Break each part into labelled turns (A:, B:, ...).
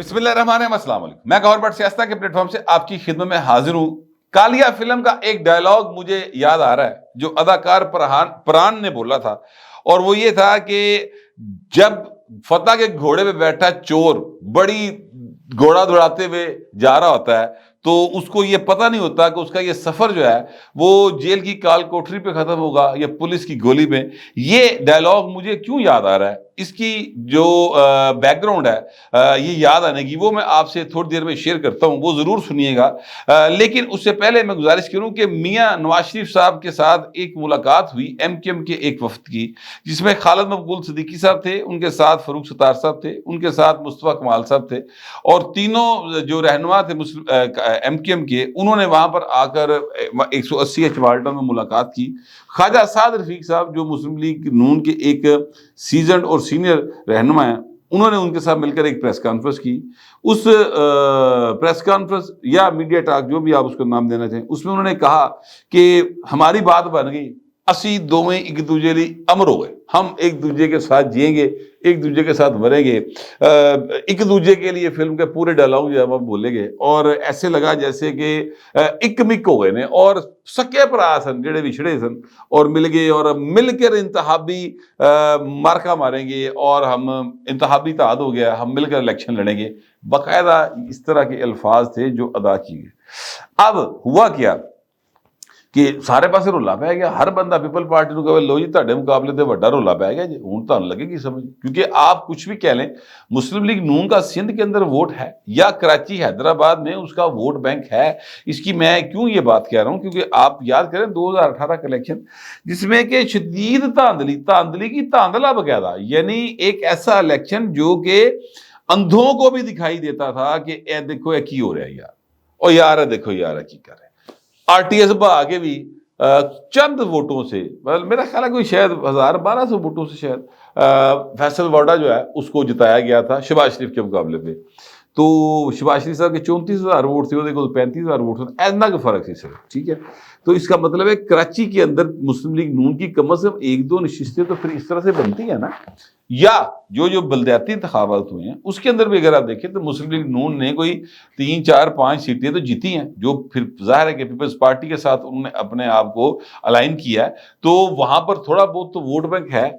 A: بسم اللہ الرحمن الرحیم، السلام علیکم۔ میں گور بٹ سیاستہ کے پلیٹ فارم سے آپ کی خدمت میں حاضر ہوں۔ کالیا فلم کا ایک ڈائلاگ مجھے یاد آ رہا ہے جو اداکار پران نے بولا تھا، اور وہ یہ تھا کہ جب فتح کے گھوڑے پہ بیٹھا چور بڑی گھوڑا دوڑاتے ہوئے جا رہا ہوتا ہے تو اس کو یہ پتہ نہیں ہوتا کہ اس کا یہ سفر جو ہے وہ جیل کی کال کوٹری پہ ختم ہوگا یا پولیس کی گولی پہ۔ یہ ڈائلاگ مجھے کیوں یاد آ رہا ہے، اس کی جو بیک گراؤنڈ ہے یہ یاد آنے کی وہ میں آپ سے تھوڑی دیر میں شیئر کرتا ہوں، وہ ضرور سنیے گا۔ لیکن اس سے پہلے میں گزارش کروں کہ میاں نواز شریف صاحب کے ساتھ ایک ملاقات ہوئی ایم کیو ایم کے ایک وفد کی، جس میں خالد مقبول صدیقی صاحب تھے، ان کے ساتھ فاروق ستار صاحب تھے، ان کے ساتھ مصطفیٰ کمال صاحب تھے، اور تینوں جو رہنما تھے ایم کیو ایم کے، انہوں نے وہاں پر آ کر 180 ایچ والٹن میں ملاقات کی۔ خواجہ سعد رفیق صاحب جو مسلم لیگ نون کے ایک سیزنڈ اور سینئر رہنما ہیں، انہوں نے ان کے ساتھ مل کر ایک پریس کانفرنس کی۔ اس پریس کانفرنس یا میڈیا ٹاک جو بھی آپ اس کو نام دینا چاہیں، اس میں انہوں نے کہا کہ ہماری بات بن گئی، اسی دوویں ایک دوجے لی امر ہو گئے، ہم ایک دوجے کے ساتھ جئیں گے، ایک دوجے کے ساتھ مریں گے، ایک دوجے کے لیے فلم کے پورے ڈائلاگ جو ہے وہ بولیں گے، اور ایسے لگا جیسے کہ ایک مک ہو گئے نے اور سکے پرا سن جڑے وچھڑے سن اور مل گئے، اور مل کر انتخابی مارکا ماریں گے، اور ہم انتخابی اتحاد ہو گیا، ہم مل کر الیکشن لڑیں گے۔ باقاعدہ اس طرح کے الفاظ تھے جو ادا کیے گئے۔ اب ہوا کیا کہ سارے پاسے رولا پی گیا، ہر بندہ پیپل پارٹی کو کہے لو جی تہاڈے مقابلے تے وڈا رولا پی گیا جی، ہن تانوں لگے گی سمجھ، کیونکہ آپ کچھ بھی کہہ لیں، مسلم لیگ نون کا سندھ کے اندر ووٹ ہے یا کراچی حیدرآباد میں اس کا ووٹ بینک ہے۔ اس کی میں کیوں یہ بات کہہ رہا ہوں، کیونکہ آپ یاد کریں 2018 کا الیکشن جس میں کہ شدید تاندلی کی تاندلا بقاعدہ، یعنی ایک ایسا الیکشن جو کہ اندھوں کو بھی دکھائی دیتا تھا کہ اے دیکھو اے کی ہو رہا ہے یار، اور یار دیکھو یار کی کر رہے ہیں۔ آر ٹی ایس بہا کے بھی چند ووٹوں سے، میرا خیال ہے کوئی شاید 1200 ووٹوں سے شاید فیصل واڈا جو ہے اس کو جتایا گیا تھا شہباز شریف کے مقابلے پہ۔ تو شہباز شریف صاحب کے 34,000 ووٹ تھے، وہ 35,000 ووٹ تھے، ایسا کا فرق سی صرف، ٹھیک ہے۔ تو اس کا مطلب ہے کراچی کے اندر مسلم لیگ نون کی کم از کم 1-2 نشستیں تو پھر اس طرح سے بنتی ہیں نا، یا جو بلدیاتی انتخابات ہوئے ہیں اس کے اندر بھی اگر آپ دیکھیں تو مسلم لیگ نون نے کوئی 3, 4, 5 سیٹیں تو جیتی ہیں، جو پھر ظاہر ہے کہ پیپلز پارٹی کے ساتھ انہوں نے اپنے آپ کو الائن کیا ہے، تو وہاں پر تھوڑا بہت تو ووٹ بینک ہے،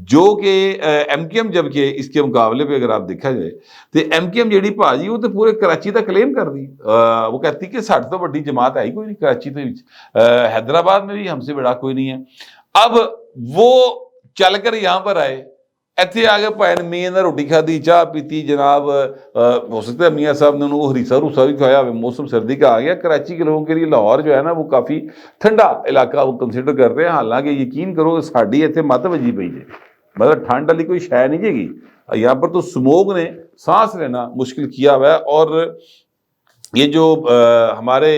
A: جو کہ ایم کیو ایم جب کہ اس کے مقابلے پہ اگر آپ دیکھا جائے تو ایم کیو ایم جیڑی بھاجی وہ تو پورے کراچی کا کلیم کر دی، وہ کہتی کہ ساڈے تو بڑی جماعت ہے ہی کوئی نہیں کراچی تو، حیدرآباد میں بھی ہم سے بڑا کوئی نہیں ہے۔ اب وہ چل کر یہاں پر آئے، ایتھے آ کے بھائی میاں نے روٹی کھادی، چاہ پیتی، جناب ہو سکتا ہے میاں صاحب نے انہوں کو ہریسا روسا بھی کھایا، موسم سردی کا آ گیا۔ کراچی کے لوگوں کے لیے لاہور جو ہے نا وہ کافی ٹھنڈا علاقہ وہ کنسیڈر کرتے ہیں، حالانکہ یقین کرو کہ ساڈی ایتھے مت وجی پئی ہے، مطلب ٹھنڈ والی کوئی شے نہیں جے گی یہاں پر، تو سموگ نے سانس لینا مشکل کیا ہوا ہے۔ اور یہ جو ہمارے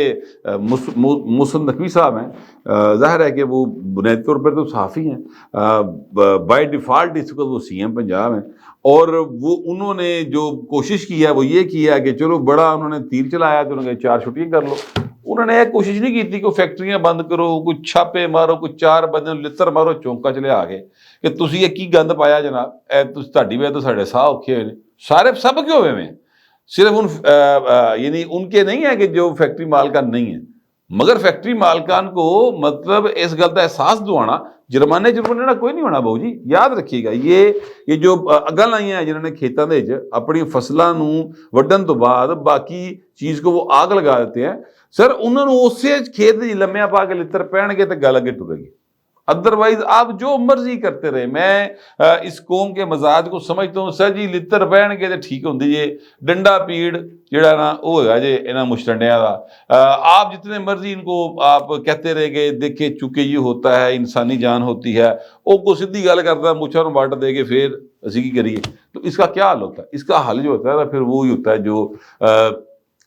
A: محسن نقوی صاحب ہیں، ظاہر ہے کہ وہ بنیادی طور پر تو صحافی ہیں، بائی ڈیفالٹ اس وقت وہ سی ایم پنجاب ہیں، اور وہ انہوں نے جو کوشش کی ہے وہ یہ کی ہے کہ چلو بڑا انہوں نے تیر چلایا تو انہوں نے 4 چھٹیاں کر لو۔ انہوں نے ایک کوشش نہیں کی تھی کہ فیکٹریاں بند کرو، کوئی چھاپے مارو، کوئی 4 بندے لتر مارو چونکا چلے آگے کہ تسی یہ کی گند پایا جناب، تہاڈی وجہ تو ساڈے ساہ اوکھے ہوئے نے، سارے سب کیوں ہوئے ہیں، صرف یعنی ان کے نہیں ہے کہ جو فیکٹری مالکان نہیں ہیں، مگر فیکٹری مالکان کو مطلب اس گل کا احساس دوانا، جرمانے نا کوئی نہیں ہونا بہو جی، یاد رکھیے گا۔ یہ جو اگل آئی ہیں جنہوں نے کھیتوں کے اپنی فصلوں وڈن تو بعد باقی چیز کو وہ آگ لگا دیتے ہیں، سر انہوں نے اسے کھیت لمیا پا کے لتر پہن گے تو گل اگے ٹرے گی، ادروائز آپ جو مرضی کرتے رہے۔ میں اس قوم کے مزاج کو سمجھتا ہوں، سر جی لتر پہن کے تو ٹھیک ہوں جی، ڈنڈا پیڑ جڑا نا وہ ہے جی انہاں مشٹنڈیاں دا، آپ جتنے مرضی ان کو آپ کہتے رہے کہ دیکھے چونکہ یہ ہوتا ہے انسانی جان ہوتی ہے، وہ کو سیدھی گل کرتا ہے مچھا نو وڈ دے کے پھر اسی کی کریے، تو اس کا کیا حل ہوتا ہے؟ اس کا حل جو ہوتا ہے نا پھر وہی ہوتا ہے جو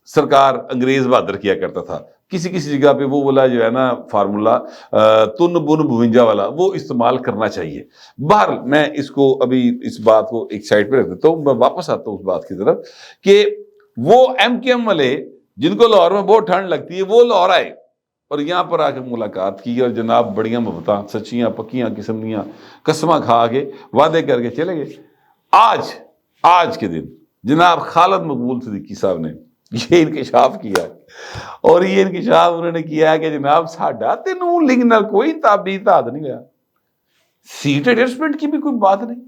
A: سرکار انگریز بہادر کیا کرتا تھا، کسی جگہ پہ وہ بولا جو ہے نا فارمولا تن بن 52 والا وہ استعمال کرنا چاہیے۔ بہرحال میں اس کو ابھی اس بات کو ایک سائڈ پہ رکھ دیتا ہوں، میں واپس آتا ہوں اس بات کی طرف کہ وہ ایم کیو ایم والے جن کو لاہور میں بہت ٹھنڈ لگتی ہے وہ لاہور آئے اور یہاں پر آ کے ملاقات کی، اور جناب بڑیاں محبتاں سچیاں پکیاں قسم دیاں قسماں کھا کے وعدے کر کے چلے گئے۔ آج کے دن جناب خالد مقبول صدیقی صاحب نے یہ انکشاف کیا ہے، اور یہ انکشاف انہوں نے کیا ہے کہ جناب ساڈا تے نون لیگ نال کوئی تعلق نہیں ہوا، سیٹ ایڈجسٹمنٹ کی بھی کوئی بات نہیں،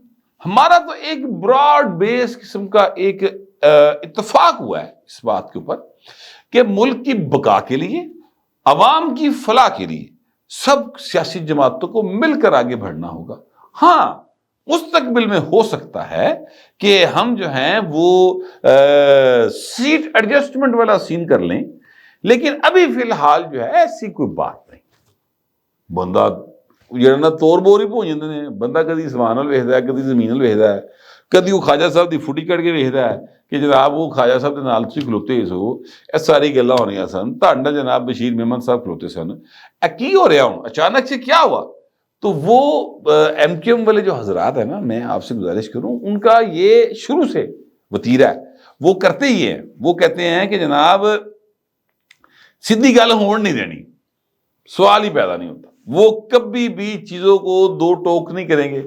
A: ہمارا تو ایک براڈ بیس قسم کا ایک اتفاق ہوا ہے اس بات کے اوپر کہ ملک کی بقا کے لیے، عوام کی فلاح کے لیے سب سیاسی جماعتوں کو مل کر آگے بڑھنا ہوگا۔ ہاں مستقبل میں ہو سکتا ہے کہ ہم جو ہیں وہ سیٹ ایڈجسٹمنٹ والا سین کر لیں، لیکن ابھی فی الحال جو ہے ایسی کوئی بات نہیں۔ بندہ جڑا توڑ بور ہی پہنچ جاندے نے، بندہ کدی اسمان ول ویکھدا ہے، کدی زمین ول ویکھدا ہے، کدی وہ خواجہ صاحب دی فوٹی کٹ کے ویکھدا ہے کہ جناب وہ خواجہ صاحب دے نال تسی کھلوتے سو، یہ ساری گلاں ہو رہیاں سن، تہاڈے نال جناب بشیر محمد صاحب کھلوتے سن، اے کی ہو رہا ہوں، اچانک سے کیا ہوا؟ تو وہ ایم کیو ایم والے جو حضرات ہیں نا، میں آپ سے گزارش کروں، ان کا یہ شروع سے وتیرہ ہے، وہ کرتے ہی ہیں، وہ کہتے ہیں کہ جناب سیدھی گل ہون نہیں دینی، سوال ہی پیدا نہیں ہوتا، وہ کبھی بھی چیزوں کو دو ٹوک نہیں کریں گے،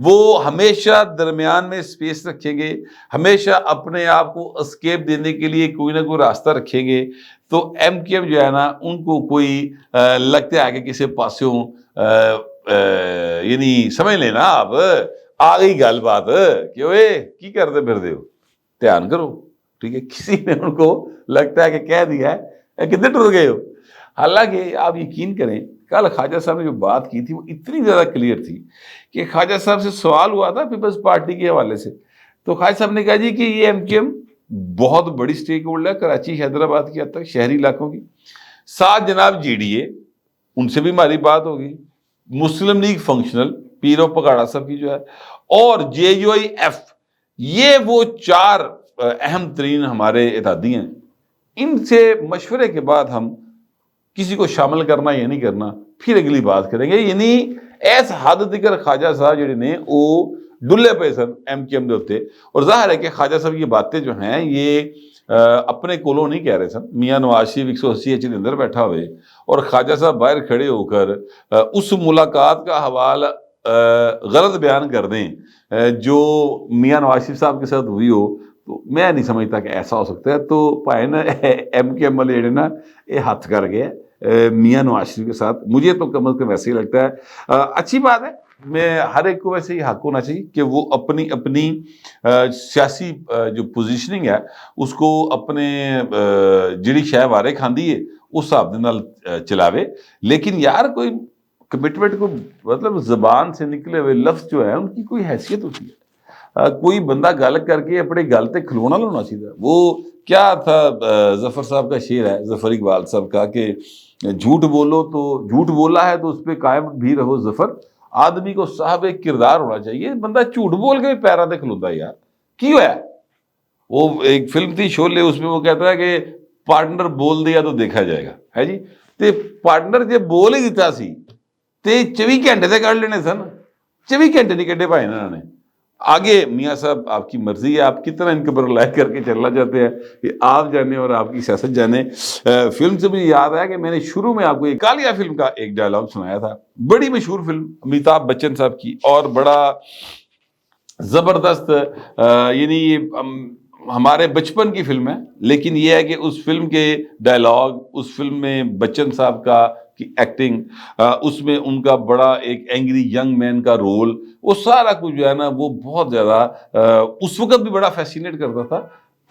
A: وہ ہمیشہ درمیان میں سپیس رکھیں گے، ہمیشہ اپنے آپ کو اسکیپ دینے کے لیے کوئی نہ کوئی راستہ رکھیں گے۔ تو ایم کیو ایم جو ہے نا، ان کو کوئی لگتا ہے کہ کسی پاسوں یعنی سمجھ لیں نا آپ، آ گئی گل بات کہ اوے کی کرتے پھر ہو، دھیان کرو، ٹھیک ہے، کسی نے ان کو لگتا ہے کہ کہہ دیا ہے کتنے ٹر گئے ہو۔ حالانکہ آپ یقین کریں، کل خواجہ صاحب نے جو بات کی تھی وہ اتنی زیادہ کلیئر تھی کہ خواجہ صاحب سے سوال ہوا تھا پیپلز پارٹی کے حوالے سے، تو خواجہ صاحب نے کہا جی کہ یہ ایم کیو ایم بہت بڑی سٹیک ہولڈر ہے کراچی حیدرآباد کی حد تک شہری علاقوں کی، ساتھ جناب جی ڈی اے، ان سے بھی ہماری بات ہوگی، مسلم لیگ فنکشنل پیرو پگاڑا صاحب کی جو ہے، اور جے یو آئی ایف، یہ وہ چار اہم ترین ہمارے اتحادی ہیں، ان سے مشورے کے بعد ہم کسی کو شامل کرنا یا نہیں کرنا پھر اگلی بات کریں گے۔ یعنی ایس حد تک خواجہ صاحب جڑے نے وہ ڈلے پے سن ایم کیو ایم دے ہوتے، اور ظاہر ہے کہ خواجہ صاحب یہ باتیں جو ہیں یہ اپنے کولوں نہیں کہہ رہے سن، میاں نواز شریف 180 ایچ دے اندر بیٹھا ہوئے اور خواجہ صاحب باہر کھڑے ہو کر اس ملاقات کا حوالہ غلط بیان کر دیں جو میاں نواز شریف صاحب کے ساتھ ہوئی ہو، تو میں نہیں سمجھتا کہ ایسا ہو سکتا ہے۔ تو پائے نا ایم کیو ایم والے جڑے نا یہ ہاتھ کر گئے میاں نواز شریف کے ساتھ، مجھے تو کم از کم ویسے ہی لگتا ہے۔ اچھی بات ہے، میں ہر ایک کو ویسے ہی حق ہونا چاہیے کہ وہ اپنی اپنی سیاسی جو پوزیشننگ ہے اس کو اپنے جڑی شے وارے کھاندی ہے اس حساب دے نال چلاوے، لیکن یار کوئی کمٹمنٹ کو مطلب زبان سے نکلے ہوئے لفظ جو ہے ان کی کوئی حیثیت ہوتی ہے، کوئی بندہ گل کر کے اپنے گل تے کھلونا لانا چاہیے۔ وہ کیا تھا ظفر صاحب کا شعر ہے، ظفر اقبال صاحب کا، کہ جھوٹ بولو تو جھوٹ بولا ہے تو اس پہ قائم بھی رہو ظفر، آدمی کو صاحب ایک کردار ہونا چاہیے۔ بندہ جھوٹ بول کے بھی پیرا تے کھلوتا ہے یار، کی ہوا ہے؟ وہ ایک فلم تھی شولے، اس میں وہ کہتا ہے کہ پارٹنر بول دیا تو دیکھا جائے گا، ہے جی، تے پارٹنر جے بول ہی دیتا سی تے 24 گھنٹے تے کر لینے سن، 24 گھنٹے نہیں کٹے پائے انہوں نے۔ آگے میاں صاحب آپ کی مرضی ہے، آپ کتنا ان کے اوپر لائک کر کے چلنا چاہتے ہیں کہ آپ جانے اور آپ کی سیاست جانے۔ فلم سے مجھے یاد ہے کہ میں نے شروع میں آپ کو کالیا فلم کا ایک ڈائلاگ سنایا تھا، بڑی مشہور فلم امیتابھ بچن صاحب کی، اور بڑا زبردست یعنی یہ ہمارے بچپن کی فلم ہے، لیکن یہ ہے کہ اس فلم کے ڈائلاگ، اس فلم میں بچن صاحب کا کی ایکٹنگ، اس میں ان کا بڑا ایک اینگری ینگ مین کا رول، وہ سارا کچھ جو ہے نا وہ بہت زیادہ اس وقت بھی بڑا فیسینیٹ کرتا تھا،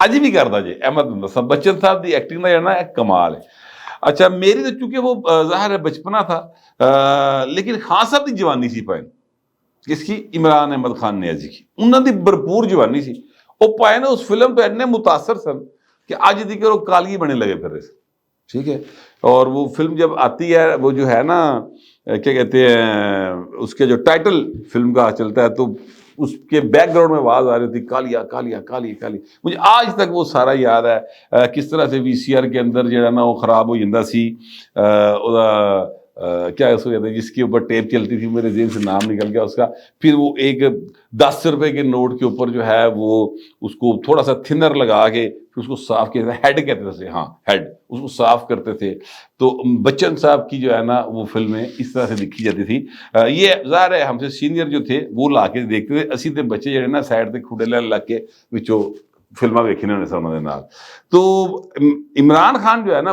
A: اج بھی کرتا جی احمد بندہ صاحب، بچن صاحب دی ایکٹنگ کا جو ہے نا ایک کمال ہے۔ اچھا میری تو چونکہ وہ ظاہر ہے بچپنا تھا، لیکن خان صاحب دی جوانی سی پائے، کس کی؟ عمران احمد خان نیازی کی، انہوں دی بھرپور جوانی سی، وہ پائے نا اس فلم پہ اتنے متاثر سن کہ آج دیکھ وہ کالی بنے لگے پھر رہے، ٹھیک ہے۔ اور وہ فلم جب آتی ہے، وہ جو ہے نا کیا کہتے ہیں اس کے جو ٹائٹل فلم کا چلتا ہے تو اس کے بیک گراؤنڈ میں آواز آ رہی تھی کالیا کالیا کالی کالی، مجھے آج تک وہ سارا یاد ہے، کس طرح سے وی سی آر کے اندر جو ہے نا وہ خراب ہو جاتا سی، کیا اس کو کہتے ہیں جس کے اوپر ٹیپ چلتی تھی، میرے ذہن سے نام نکل گیا اس کا، پھر وہ ایک 10 روپے کے نوٹ کے اوپر جو ہے وہ اس کو تھوڑا سا تھنر لگا کے پھر اس کو صاف کیا، ہیڈ کہتے تھے، ہاں ہیڈ، اس کو صاف کرتے تھے۔ تو بچن صاحب کی جو ہے نا وہ فلمیں اس طرح سے دکھی جاتی تھی، یہ ظاہر ہے ہم سے سینئر جو تھے وہ لا کے دیکھتے تھے، اسی تے بچے جڑے نا سائڈ تے کھوڑے لگ کے وچوں ਫਿਲਮਾਂ ਵੇਖੀਆਂ ਨੇ ਉਹਨੇ ਸਰ ਉਹਨਾਂ ਦੇ ਨਾਲ। ਤੋ ਇਮਰਾਨ ਖਾਨ ਜੋ ਹੈ ਨਾ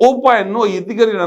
A: ਉਹ ਭਾਵੇਂ ਨੂੰ ਇੱਜ਼ਤ ਕਰੀ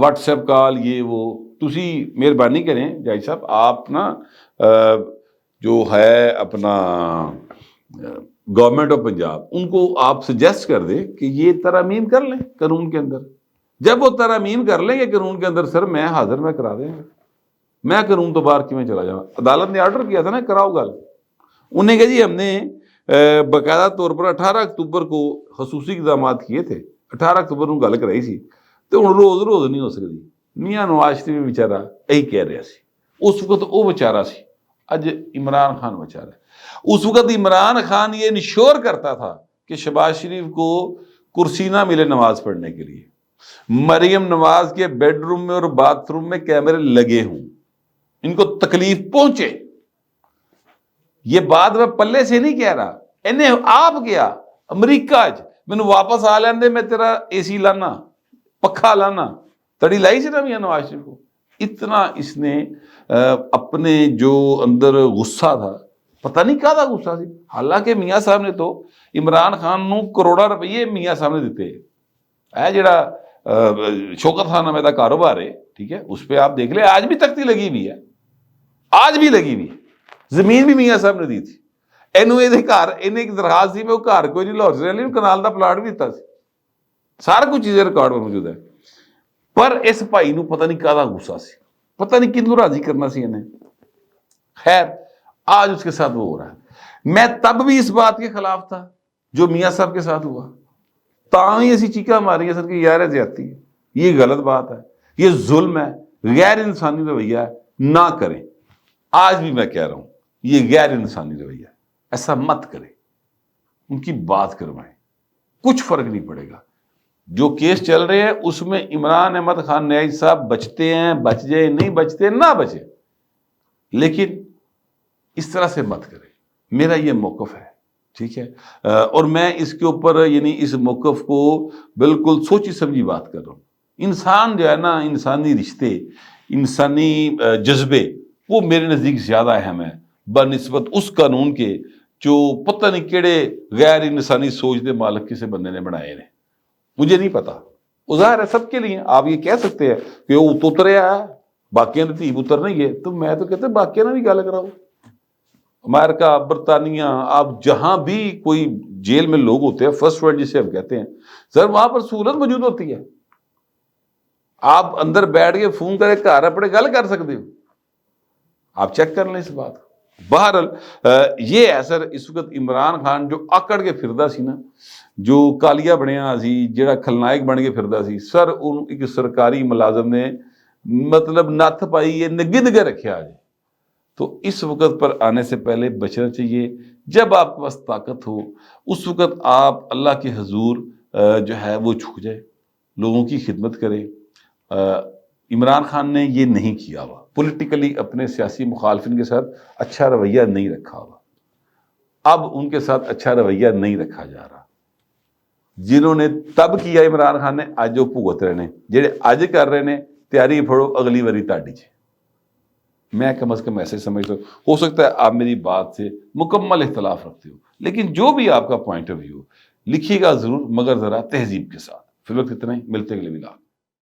A: واٹس ایپ کال یہ وہ تسی مہربانی کریں جائی صاحب آپ نا جو ہے اپنا گورنمنٹ آف پنجاب ان کو آپ سجیسٹ کر دیں کہ یہ ترامیم کر لیں قانون کے اندر. جب وہ ترامیم کر لیں گے قانون کے اندر سر میں حاضر میں کرا دیں گا. میں قانون تو باہر کیوں چلا جاؤں. عدالت نے آرڈر کیا تھا نا کراؤ گل. انہیں کہا جی ہم نے باقاعدہ طور پر 18 اکتوبر کو خصوصی اقدامات کیے تھے. 18 اکتوبر کو گل کرائی سی تو ہوں روز روز نہیں ہو سکتی. میاں نواز شریف بیچارہ یہی کہہ رہا سی اس وقت وہ بیچارہ سی. اج عمران خان بیچارہ اس وقت عمران خان یہ انشور کرتا تھا کہ شہباز شریف کو کرسی نہ ملے نماز پڑھنے کے لیے. مریم نواز کے بیڈ روم میں اور باتھ روم میں کیمرے لگے ہوں ان کو تکلیف پہنچے. یہ بات میں پلے سے نہیں کہہ رہا. انہیں آپ گیا امریکہ میں واپس آ لیندے میں تیرا اے سی لانا پکھا لانا تڑی لائی سی نا میاں نواز شریف کو. اتنا اس نے اپنے جو اندر غصہ تھا پتہ نہیں کہا تھا غصہ سی. حالانکہ میاں صاحب نے تو عمران خان نو کروڑا روپیے میاں صاحب نے دیتے ہے جڑا شوکت خان نامے دا کاروبار ہے ٹھیک ہے اس پہ آپ دیکھ لیں آج بھی تختی لگی ہوئی ہے. آج بھی لگی ہوئی ہے. زمین بھی میاں صاحب نے دی تھی. اینو یہ گھر انہیں ایک درخواست سی میں وہ گھر کوئی نہیں لاہور سے کنال دا پلاٹ بھی دیتا سی. سارا کچھ چیزیں ریکارڈ میں موجود ہے. پر اس بھائی نو پتہ نہیں کہدا غصہ سی پتہ نہیں کنوں راضی کرنا سی انہیں. خیر آج اس کے ساتھ وہ ہو رہا ہے. میں تب بھی اس بات کے خلاف تھا جو میاں صاحب کے ساتھ ہوا. تاں ہی ایسی چیخاں ماری سر کہ یار زیادتی ہے یہ غلط بات ہے یہ ظلم ہے غیر انسانی رویہ ہے نہ کریں. آج بھی میں کہہ رہا ہوں یہ غیر انسانی رویہ ہے. ایسا مت کریں. ان کی بات کروائیں کچھ فرق نہیں پڑے گا. جو کیس چل رہے ہیں اس میں عمران احمد خان نیازی صاحب بچتے ہیں بچ جائے نہیں بچتے نہ بچے لیکن اس طرح سے مت کریں. میرا یہ موقف ہے ٹھیک ہے. اور میں اس کے اوپر یعنی اس موقف کو بالکل سوچی سمجھی بات کر رہا ہوں. انسان جو ہے نا انسانی رشتے انسانی جذبے وہ میرے نزدیک زیادہ اہم ہے بنسبت اس قانون کے جو پتہ نہیں کیڑے غیر انسانی سوچ دے مالک کسی بندے نے بنائے ہیں. مجھے نہیں پتا. ظاہر ہے سب کے لیے آپ یہ کہہ سکتے ہیں کہ وہ اتریا ہے باقیاں نے تھی اتر نہیں ہے تو میں تو کہتے ہیں باقیاں نے بھی گل کراؤ. امریکہ برطانیہ آپ جہاں بھی کوئی جیل میں لوگ ہوتے ہیں فرسٹ ورلڈ جسے ہم کہتے ہیں سر وہاں پر سہولت موجود ہوتی ہے. آپ اندر بیٹھ کے فون کرے گھر اپنے گل کر سکتے ہو. آپ چیک کر لیں اس بات کو. بہرحال یہ ہے سر اس وقت عمران خان جو آکڑ کے پھردا سی نا جو کالیا بنیا سی جڑا کھلنائک بن کے پھردا سی سر ان ایک سرکاری ملازم نے مطلب نتھ پائی یہ نگد کے رکھیا جائے. تو اس وقت پر آنے سے پہلے بچنا چاہیے. جب آپ کے پاس طاقت ہو اس وقت آپ اللہ کے حضور جو ہے وہ جھک جائے لوگوں کی خدمت کرے. عمران خان نے یہ نہیں کیا ہوا. پولیٹیکلی اپنے سیاسی مخالفین کے ساتھ اچھا رویہ نہیں رکھا ہوا. اب ان کے ساتھ اچھا رویہ نہیں رکھا جا رہا. جنہوں نے تب کیا عمران خان نے اج وہ بھگت رہے ہیں جہے اج کر رہے ہیں تیاری پھڑو اگلی واری تاڑی چ. میں کم از کم ایسے سمجھتا ہوں. ہو سکتا ہے آپ میری بات سے مکمل اختلاف رکھتے ہو لیکن جو بھی آپ کا پوائنٹ آف ویو لکھیے گا ضرور مگر ذرا تہذیب کے ساتھ. فی الوقت اتنا ہی. ملتے اگلے ولاگ.